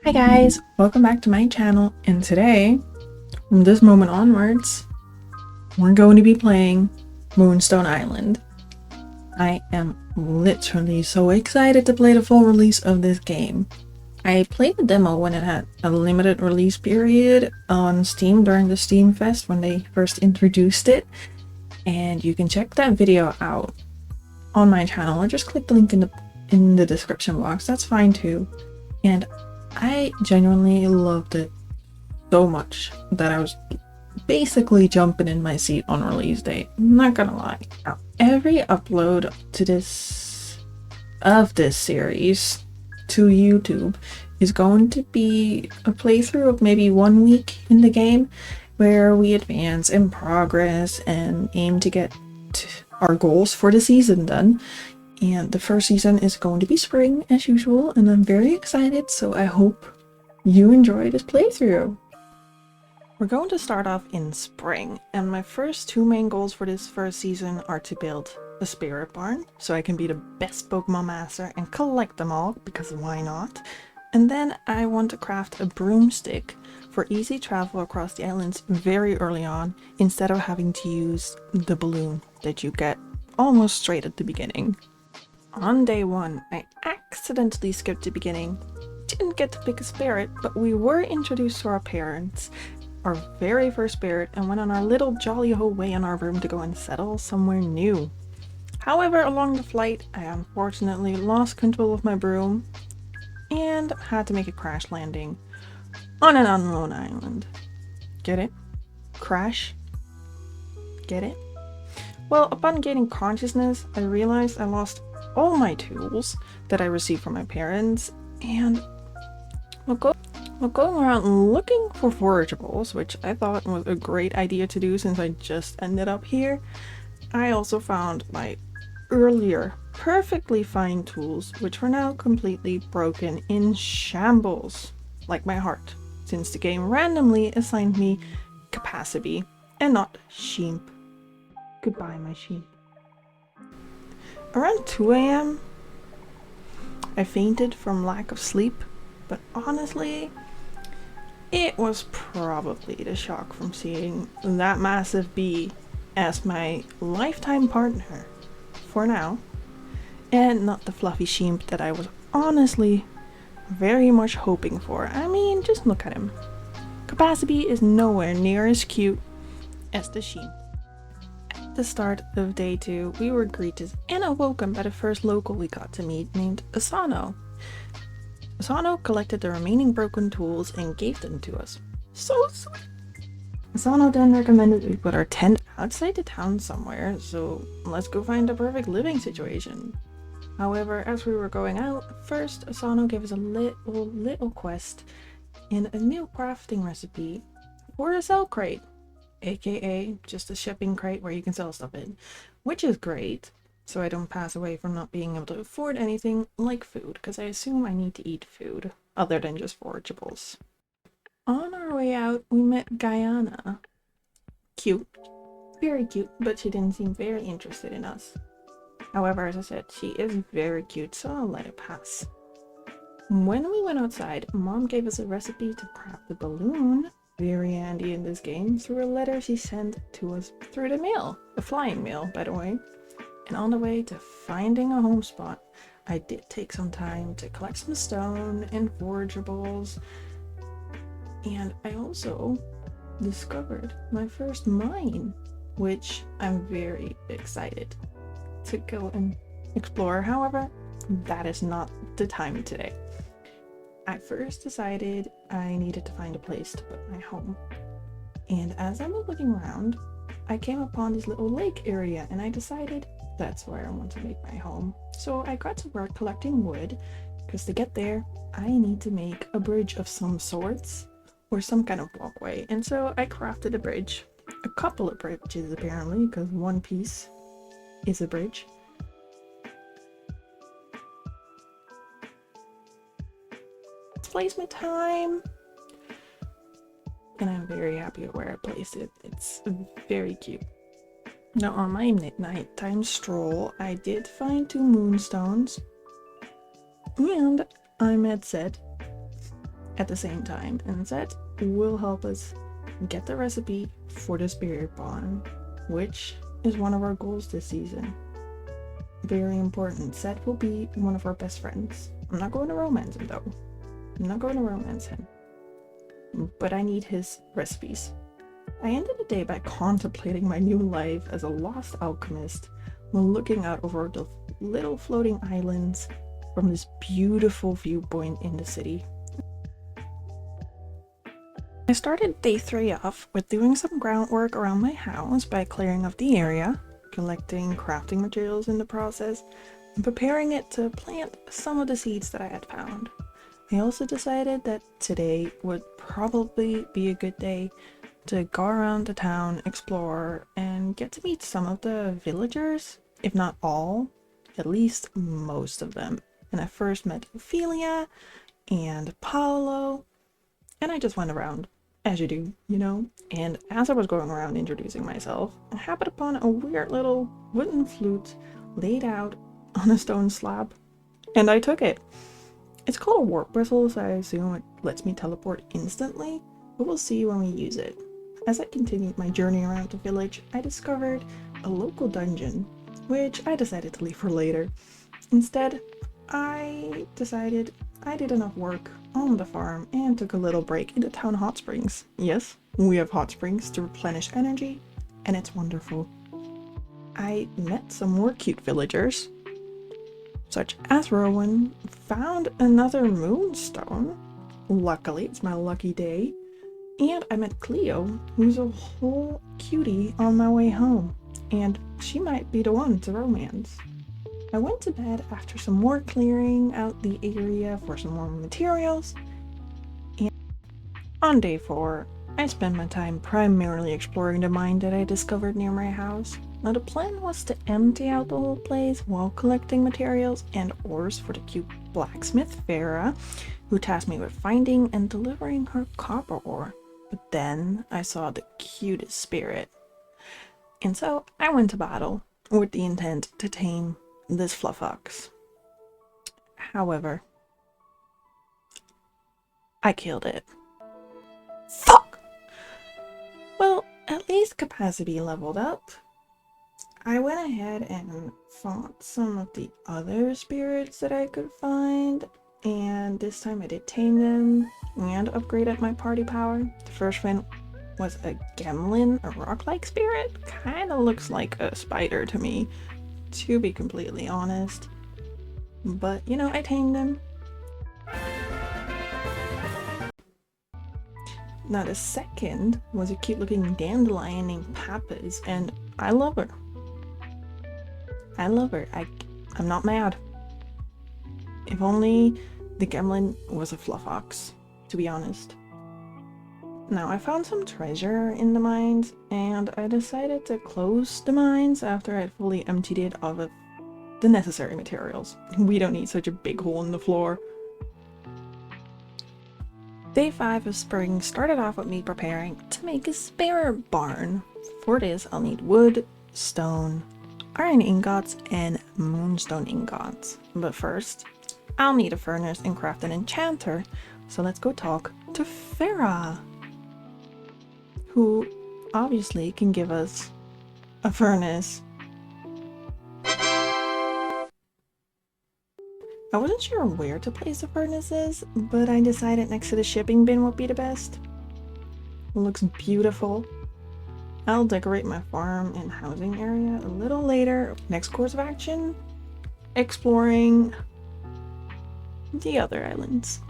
Hi guys, welcome back to my channel, and today, from this moment onwards, we're going to be playing Moonstone Island. I am literally so excited to play the full release of this game. I played the demo when it had a limited release period on Steam during the Steam Fest when they first introduced it, and you can check that video out on my channel or just click the link in the description box. That's fine too. And I genuinely loved it so much that I was basically jumping in my seat on release date. I'm not gonna lie. Now, every upload to this series to YouTube is going to be a playthrough of maybe 1 week in the game where we advance in progress and aim to get our goals for the season done. And the first season is going to be spring as usual, and I'm very excited, so I hope you enjoy this playthrough. We're going to start off in spring, and my first two main goals for this first season are to build a spirit barn, so I can be the best Pokemon master and collect them all, because why not? And then I want to craft a broomstick for easy travel across the islands very early on, instead of having to use the balloon that you get almost straight at the beginning. On day one, I accidentally skipped the beginning. Didn't get to pick a spirit, but we were introduced to our parents, our very first spirit, and went on our little jolly ho way on our room to go and settle somewhere new. However, along the flight, I unfortunately lost control of my broom and had to make a crash landing on an unknown island. Get it? Crash? Get it? Well, upon gaining consciousness, I realized I lost all my tools that I received from my parents, and while going around looking for forageables, which I thought was a great idea to do since I just ended up here, I also found my earlier perfectly fine tools, which were now completely broken in shambles, like my heart, since the game randomly assigned me capacity and not sheep. Goodbye, my sheep. Around 2 a.m., I fainted from lack of sleep, but honestly, it was probably the shock from seeing that massive bee as my lifetime partner, for now, and not the fluffy sheep that I was honestly very much hoping for. I mean, just look at him. Capacity is nowhere near as cute as the sheep. At the start of day 2, we were greeted and awoken by the first local we got to meet, named Asano. Asano collected the remaining broken tools and gave them to us. So sweet! Asano then recommended we put our tent outside the town somewhere, so let's go find the perfect living situation. However, as we were going out, first Asano gave us a little quest and a new crafting recipe for a sell crate, aka just a shipping crate where you can sell stuff in, which is great, so I don't pass away from not being able to afford anything like food, because I assume I need to eat food other than just forageables. On our way out, we met Guyana. Cute. Very cute, but she didn't seem very interested in us. However, as I said, she is very cute, so I'll let it pass. When we went outside, Mom gave us a recipe to craft the balloon, very handy in this game, through a letter she sent to us through the mail. A flying mail, by the way. And on the way to finding a home spot, I did take some time to collect some stone and forageables, and I also discovered my first mine, which I'm very excited to go and explore. However, that is not the time today. I first decided I needed to find a place to put my home, and as I was looking around, I came upon this little lake area, and I decided that's where I want to make my home. So I got to work collecting wood, because to get there, I need to make a bridge of some sorts, or some kind of walkway, and so I crafted a bridge. A couple of bridges apparently, because one piece is a bridge. It's placement time! And I'm very happy with where I placed it. It's very cute. Now on my nighttime stroll, I did find 2 moonstones, and I met Zed, at the same time, and that will help us get the recipe for the spirit bond, which is one of our goals this season. Very important. Zed will be one of our best friends. I'm not going to romance him though. I'm not going to romance him. But I need his recipes. I ended the day by contemplating my new life as a lost alchemist while looking out over the little floating islands from this beautiful viewpoint in the city. I started day 3 off with doing some groundwork around my house by clearing up the area, collecting crafting materials in the process, and preparing it to plant some of the seeds that I had found. I also decided that today would probably be a good day to go around the town, explore, and get to meet some of the villagers, if not all, at least most of them. And I first met Ophelia and Paolo, and I just went around, as you do, you know? And as I was going around introducing myself, I happened upon a weird little wooden flute laid out on a stone slab, and I took it. It's called a warp whistle, so I assume it lets me teleport instantly, but we'll see when we use it. As I continued my journey around the village, I discovered a local dungeon, which I decided to leave for later. Instead, I decided I did enough work on the farm and took a little break in the town hot springs. Yes, we have hot springs to replenish energy, and it's wonderful. I met some more cute villagers, such as Rowan, found another Moonstone. Luckily, it's my lucky day. And I met Cleo, who's a whole cutie on my way home, and she might be the one to romance. I went to bed after some more clearing out the area for some more materials, and on day 4, I spent my time primarily exploring the mine that I discovered near my house. Now the plan was to empty out the whole place while collecting materials and ores for the cute blacksmith Farah, who tasked me with finding and delivering her copper ore. But then I saw the cutest spirit, and so I went to battle with the intent to tame this fluff ox. However, I killed it. Fuck! Well, at least capacity leveled up. I went ahead and fought some of the other spirits that I could find, and this time I did tame them and upgraded my party power. The first one was a gremlin, a rock-like spirit. Kinda looks like a spider to me, to be completely honest. But, you know, I tamed him. Now the second was a cute-looking dandelion named Pappas, and I love her. I love her. I'm not mad. If only the gremlin was a fluff ox, to be honest. Now, I found some treasure in the mines, and I decided to close the mines after I'd fully emptied it of the necessary materials. We don't need such a big hole in the floor. Day 5 of spring started off with me preparing to make a spirit barn. For this, I'll need wood, stone, iron ingots, and moonstone ingots. But first, I'll need a furnace and craft an enchanter, so let's go talk to Farah, who obviously can give us a furnace. I wasn't sure where to place the furnaces, but I decided next to the shipping bin would be the best. It looks beautiful. I'll decorate my farm and housing area a little later. Next course of action, exploring the other islands.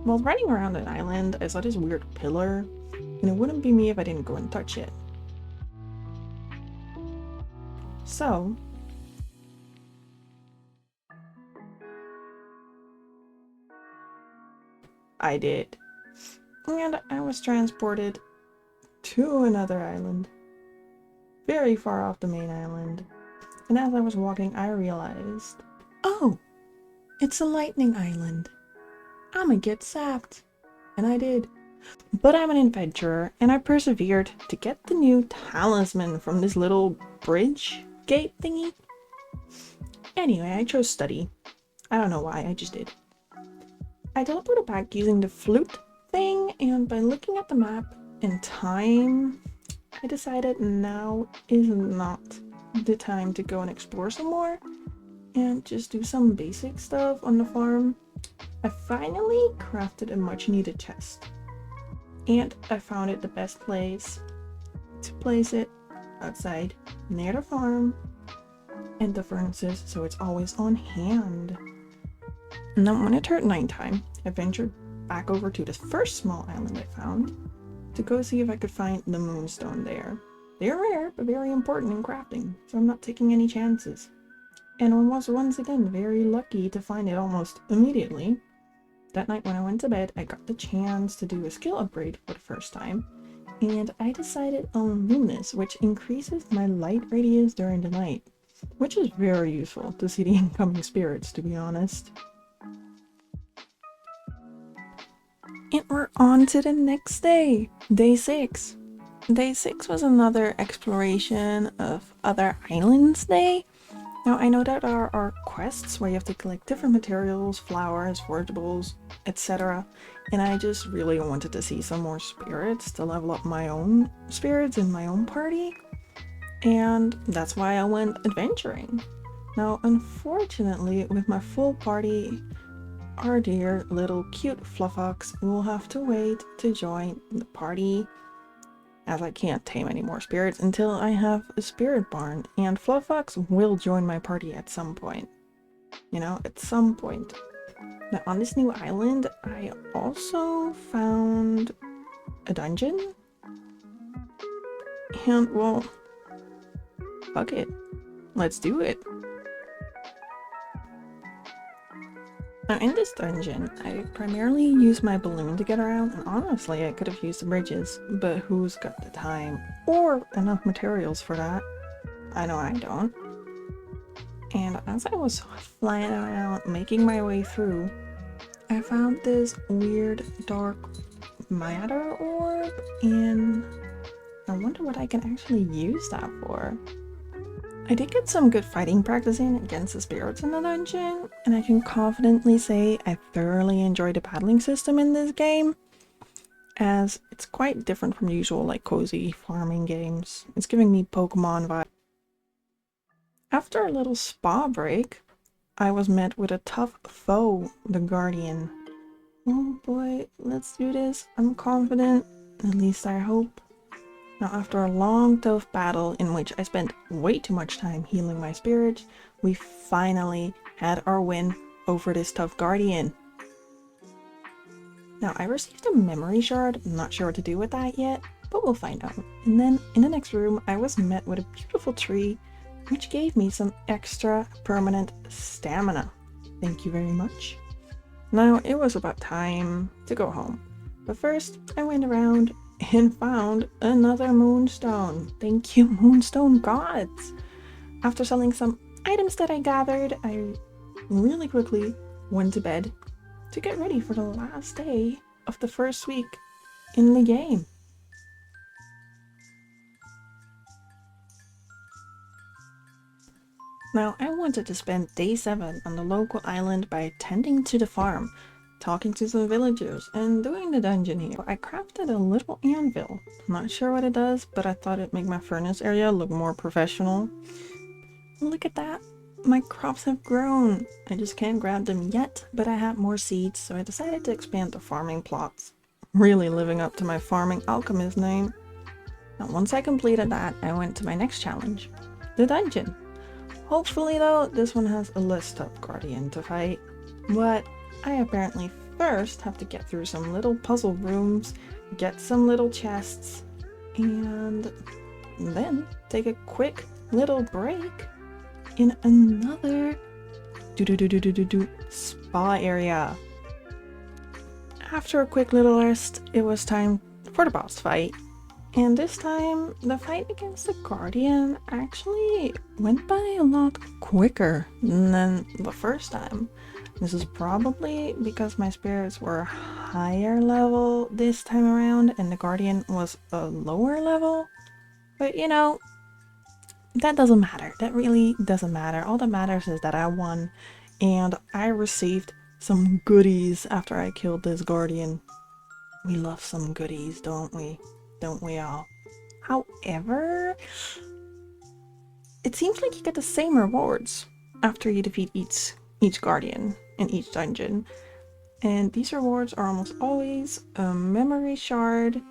While running around an island, I saw this weird pillar, and it wouldn't be me if I didn't go and touch it. So I did, and I was transported to another island, very far off the main island. And as I was walking, I realized, oh, it's a lightning island. I'ma get sapped. And I did. But I'm an adventurer, and I persevered to get the new talisman from this little bridge gate thingy. Anyway, I chose study. I don't know why, I just did. I teleported back using the flute thing, and by looking at the map in time, I decided now is not the time to go and explore some more and just do some basic stuff on the farm. I finally crafted a much needed chest, and I found it the best place to place it outside near the farm and the furnaces, so it's always on hand. And then when it turned nighttime, I ventured back over to this first small island I found to go see if I could find the Moonstone there. They're rare, but very important in crafting, so I'm not taking any chances. And I was once again very lucky to find it almost immediately. That night when I went to bed, I got the chance to do a skill upgrade for the first time, and I decided on Luminous, which increases my light radius during the night, which is very useful to see the incoming spirits, to be honest. And we're on to the next day, day 6. Day 6 was another exploration of other islands day. Now I know that there are quests where you have to collect different materials, flowers, forageables, etc. And I just really wanted to see some more spirits to level up my own spirits in my own party. And that's why I went adventuring. Now unfortunately, with my full party, our dear little cute Fluffox will have to wait to join the party, as I can't tame any more spirits until I have a spirit barn, and Fluffox will join my party at some point. You know, at some point. Now on this new island, I also found a dungeon. And well, fuck it. Let's do it. Now in this dungeon, I primarily use my balloon to get around, and honestly I could have used the bridges, but who's got the time or enough materials for that? I know I don't. And as I was flying around making my way through, I found this weird dark matter orb, and I wonder what I can actually use that for. I did get some good fighting practice in against the spirits in the dungeon, and I can confidently say I thoroughly enjoyed the battling system in this game, as it's quite different from usual like cozy farming games. It's giving me Pokemon vibes. After a little spa break, I was met with a tough foe, the Guardian. Oh boy, let's do this. I'm confident, at least I hope. Now after a long tough battle in which I spent way too much time healing my spirits, we finally had our win over this tough Guardian. Now I received a memory shard, I'm not sure what to do with that yet, but we'll find out. And then in the next room I was met with a beautiful tree which gave me some extra permanent stamina. Thank you very much. Now it was about time to go home, but first I went around and found another Moonstone. Thank you, Moonstone gods! After selling some items that I gathered, I really quickly went to bed to get ready for the last day of the first week in the game. Now, I wanted to spend day 7 on the local island by tending to the farm, talking to some villagers, and doing the dungeon here. I crafted a little anvil. Not sure what it does, but I thought it'd make my furnace area look more professional. Look at that! My crops have grown! I just can't grab them yet, but I have more seeds, so I decided to expand the farming plots. Really living up to my farming alchemist name. Now, once I completed that, I went to my next challenge, the dungeon. Hopefully though, this one has a less tough guardian to fight, but I apparently first have to get through some little puzzle rooms, get some little chests, and then take a quick little break in another spa area. After a quick little rest, it was time for the boss fight. And this time, the fight against the Guardian actually went by a lot quicker than the first time. This is probably because my spirits were higher level this time around and the Guardian was a lower level. But you know, that doesn't matter. That really doesn't matter. All that matters is that I won and I received some goodies after I killed this guardian. We love some goodies, don't we? Don't we all? However, it seems like you get the same rewards after you defeat each guardian in each dungeon. And these rewards are almost always a memory shard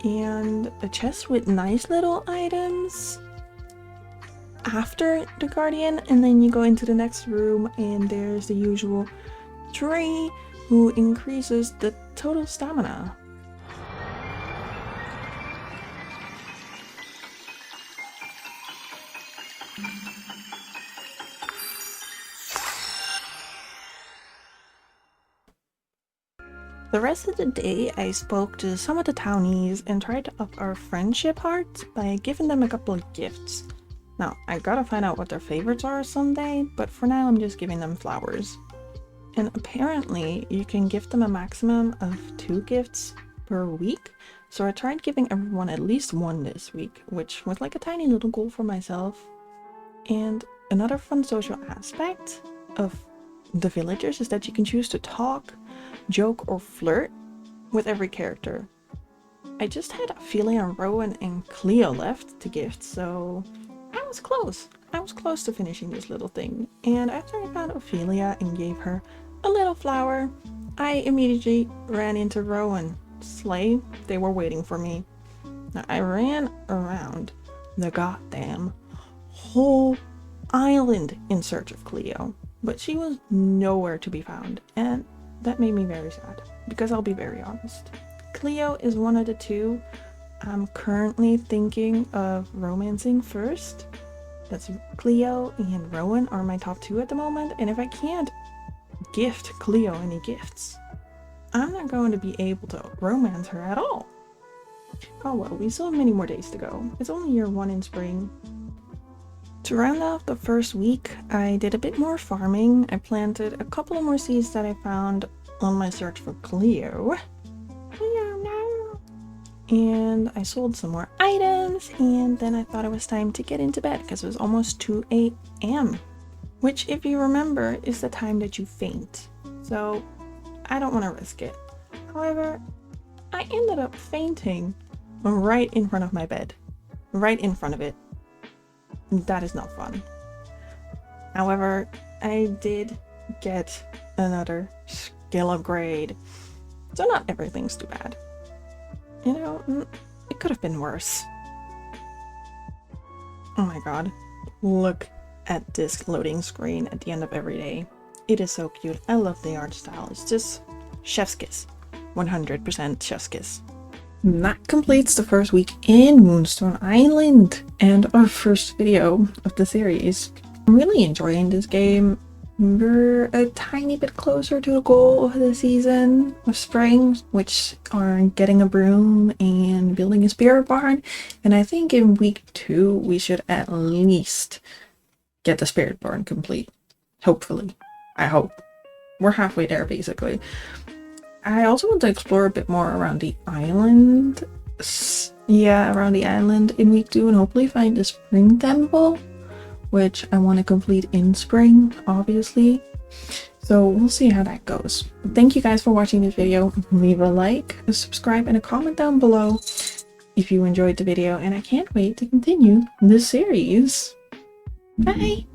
and a chest with nice little items after the guardian, and then you go into the next room and there's the usual tree who increases the total stamina. The rest of the day I spoke to some of the townies and tried to up our friendship hearts by giving them a couple of gifts. Now, I gotta find out what their favorites are someday, but for now I'm just giving them flowers. And apparently you can gift them a maximum of 2 gifts per week, so I tried giving everyone at least 1 this week, which was like a tiny little goal for myself. And another fun social aspect of the villagers is that you can choose to talk, joke, or flirt with every character. I just had Ophelia, Rowan, and Cleo left to gift, so I was close. I was close to finishing this little thing. And after I found Ophelia and gave her a little flower, I immediately ran into Rowan. Slay, they were waiting for me. Now, I ran around the goddamn whole island in search of Cleo, but she was nowhere to be found, and that made me very sad, because I'll be very honest. Cleo is one of the 2 I'm currently thinking of romancing first. That's Cleo and Rowan are my top 2 at the moment, and if I can't gift Cleo any gifts, I'm not going to be able to romance her at all. Oh well, we still have many more days to go. It's only year 1 in spring. To round off the first week, I did a bit more farming. I planted a couple of more seeds that I found on my search for Cleo. And I sold some more items, and then I thought it was time to get into bed because it was almost 2 a.m. Which, if you remember, is the time that you faint. So I don't want to risk it. However, I ended up fainting right in front of my bed. Right in front of it. That is not fun. However, I did get another skill upgrade. So not everything's too bad. You know, it could have been worse. Oh my god. Look at this loading screen at the end of every day. It is so cute. I love the art style. It's just chef's kiss. 100% chef's kiss. And that completes the first week in Moonstone Island and our first video of the series. I'm really enjoying this game. We're a tiny bit closer to the goal of the season of spring, which are getting a broom and building a spirit barn. And I think in week 2 we should at least get the spirit barn complete. Hopefully. I hope. We're halfway there basically. I also want to explore a bit more around the island. Yeah, around the island in week 2 and hopefully find the spring temple, which I want to complete in spring, obviously. So we'll see how that goes. Thank you guys for watching this video. Leave a like, a subscribe, and a comment down below if you enjoyed the video, and I can't wait to continue this series. Bye!